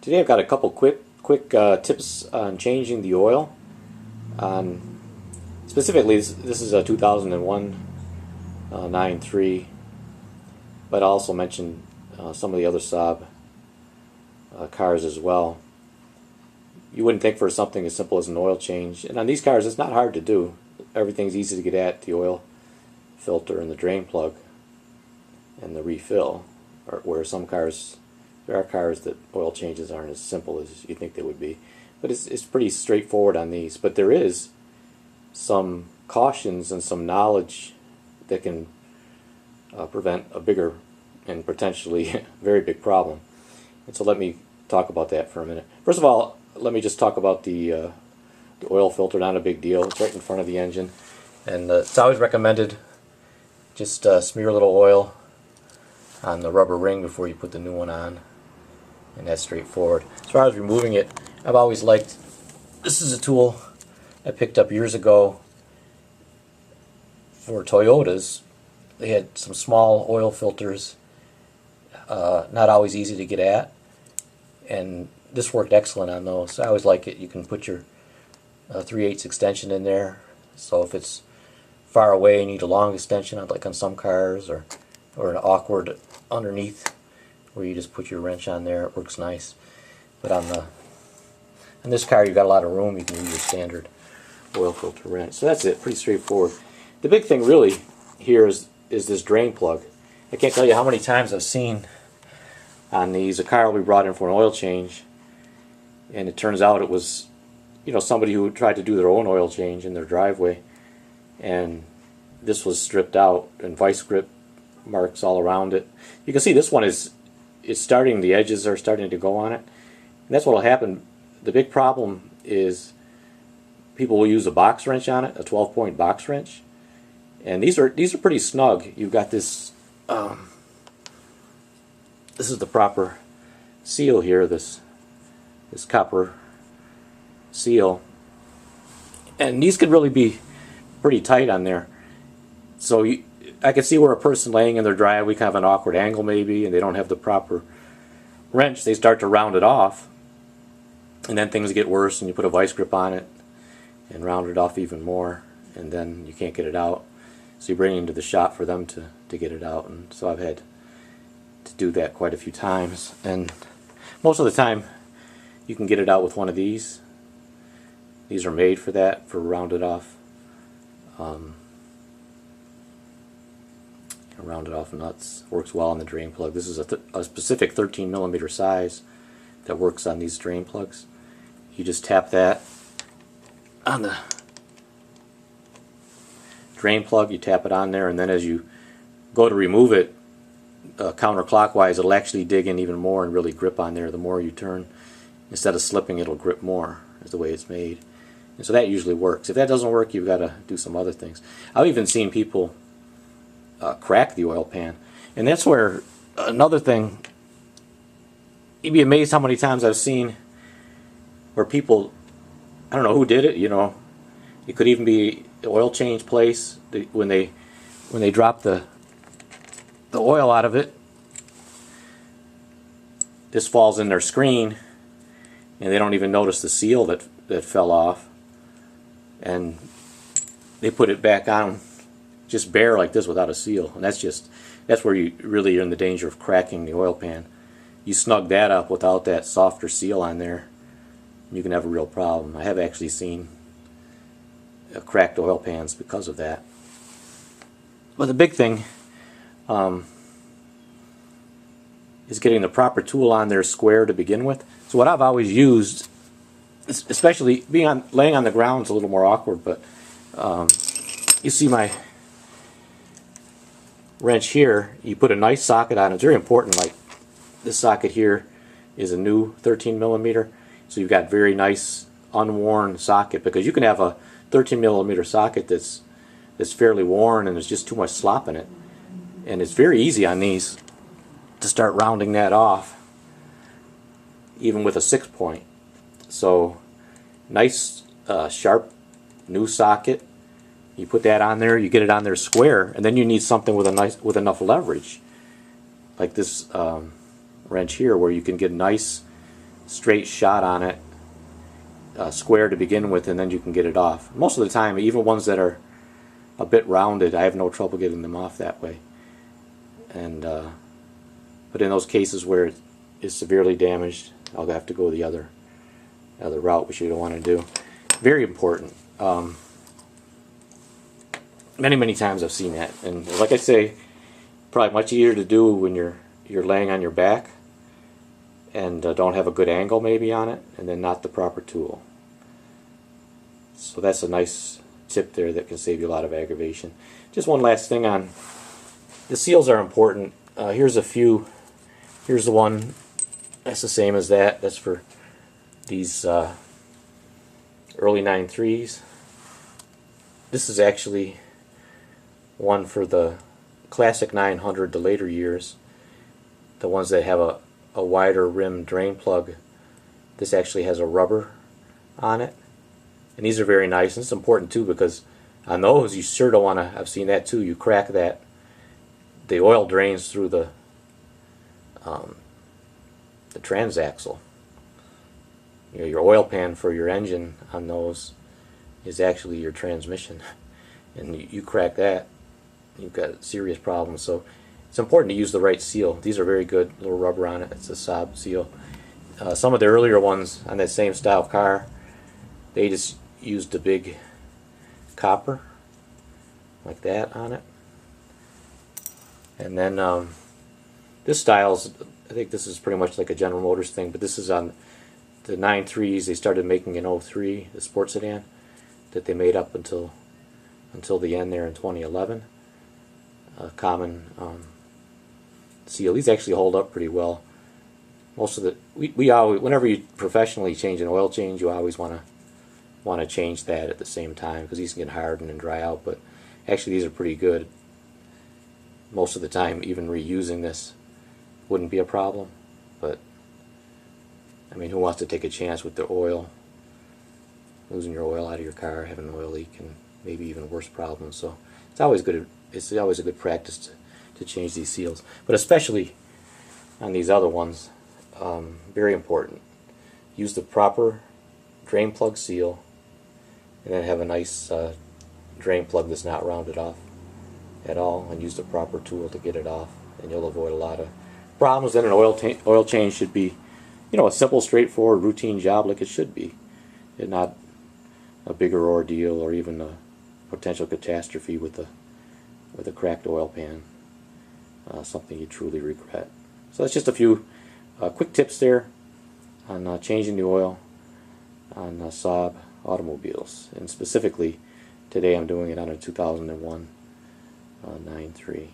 Today I've got a couple quick tips on changing the oil. Specifically, this is a 2001 9.3, but I'll also mention some of the other Saab cars as well. You wouldn't think for something as simple as an oil change, and on these cars it's not hard to do. Everything's easy to get at: the oil filter and the drain plug and the refill. Where some cars, there are cars that oil changes aren't as simple as you think they would be, but it's pretty straightforward on these. But there is some cautions and some knowledge that can prevent a bigger and potentially very big problem. And so let me talk about that for a minute. First of all, let me just talk about the oil filter. Not a big deal. It's right in front of the engine, and it's always recommended just smear a little oil on the rubber ring before you put the new one on, and that's straightforward. As far as removing it, I've always liked, this is a tool I picked up years ago for Toyotas. They had some small oil filters, not always easy to get at, and this worked excellent on those. I always like it. You can put your 3/8 extension in there, so if it's far away and you need a long extension, like on some cars, or an awkward underneath where you just put your wrench on there, it works nice. But on this car, you've got a lot of room. You can use your standard oil filter wrench. So that's it, pretty straightforward. The big thing really here is this drain plug. I can't tell you how many times I've seen on these, a car will be brought in for an oil change, and it turns out it was, somebody who tried to do their own oil change in their driveway, and this was stripped out and vice grip marks all around it. You can see this one is starting, the edges are starting to go on it, and that's what will happen. The big problem is people will use a box wrench on it, a 12-point box wrench, and these are pretty snug. You've got this this is the proper seal here, this copper seal, and these could really be pretty tight on there. So I can see where a person laying in their driveway, kind of an awkward angle maybe, and they don't have the proper wrench, they start to round it off, and then things get worse, and you put a vice grip on it and round it off even more, and then you can't get it out. So you bring it into the shop for them to get it out, and so I've had to do that quite a few times. And most of the time you can get it out with one of these. These are made for that, for rounded off rounded off nuts. Works well on the drain plug. This is a specific 13mm size that works on these drain plugs. You just tap that on the drain plug, you tap it on there, and then as you go to remove it counterclockwise, it'll actually dig in even more and really grip on there. The more you turn, instead of slipping, it'll grip more, is the way it's made. And so that usually works. If that doesn't work, you've got to do some other things. I've even seen people crack the oil pan, and that's where another thing, you'd be amazed how many times I've seen where people, I don't know who did it, it could even be the oil change place, when they drop the oil out of it, this falls in their screen and they don't even notice the seal that fell off, and they put it back on just bare like this without a seal, and that's where you really are in the danger of cracking the oil pan. You snug that up without that softer seal on there, you can have a real problem. I have actually seen cracked oil pans because of that. But the big thing is getting the proper tool on there square to begin with. So what I've always used, especially laying on the ground, is a little more awkward, but you see my wrench here, you put a nice socket on it. It's very important. Like this socket here is a new 13mm, so you've got very nice unworn socket, because you can have a 13mm socket that's fairly worn and there's just too much slop in it, and it's very easy on these to start rounding that off, even with a 6-point. So nice sharp new socket, you put that on there, you get it on there square, and then you need something with enough leverage, like this wrench here, where you can get nice straight shot on it, square to begin with, and then you can get it off. Most of the time, even ones that are a bit rounded, I have no trouble getting them off that way. And but in those cases where it is severely damaged, I'll have to go the other route, which you don't want to do. Very important. Many times I've seen that, and like I say, probably much easier to do when you're laying on your back and don't have a good angle maybe on it, and then not the proper tool. So that's a nice tip there that can save you a lot of aggravation. Just one last thing on the seals are important. Here's a few. Here's the one that's the same as that. That's for these early 9.3s. This is actually one for the classic 900, the later years, the ones that have a wider rim drain plug. This actually has a rubber on it, and these are very nice. And it's important too, because on those you sure don't want to, I've seen that too, you crack that, the oil drains through the transaxle. You know, your oil pan for your engine on those is actually your transmission, and you crack that, you've got serious problems. So it's important to use the right seal. These are very good, little rubber on it. It's a Saab seal. Some of the earlier ones on that same style car, they just used a big copper like that on it. And then this style's, I think this is pretty much like a General Motors thing, but this is on the 9.3s. They started making in 03, the sports sedan that they made up until the end there in 2011. A common seal. These actually hold up pretty well. Most of the we always, whenever you professionally change an oil change, you always want to change that at the same time, because these can get hardened and dry out. But actually, these are pretty good. Most of the time, even reusing this wouldn't be a problem. But I mean, who wants to take a chance with the oil, losing your oil out of your car, having an oil leak, and maybe even worse problems? So it's always good. It's always a good practice to change these seals, but especially on these other ones, very important. Use the proper drain plug seal, and then have a nice drain plug that's not rounded off at all, and use the proper tool to get it off, and you'll avoid a lot of problems. Then an oil change should be, you know, a simple, straightforward, routine job like it should be, and not a bigger ordeal or even a potential catastrophe with a cracked oil pan, something you truly regret. So that's just a few quick tips there on changing the oil on Saab automobiles, and specifically today I'm doing it on a 2001 9.3.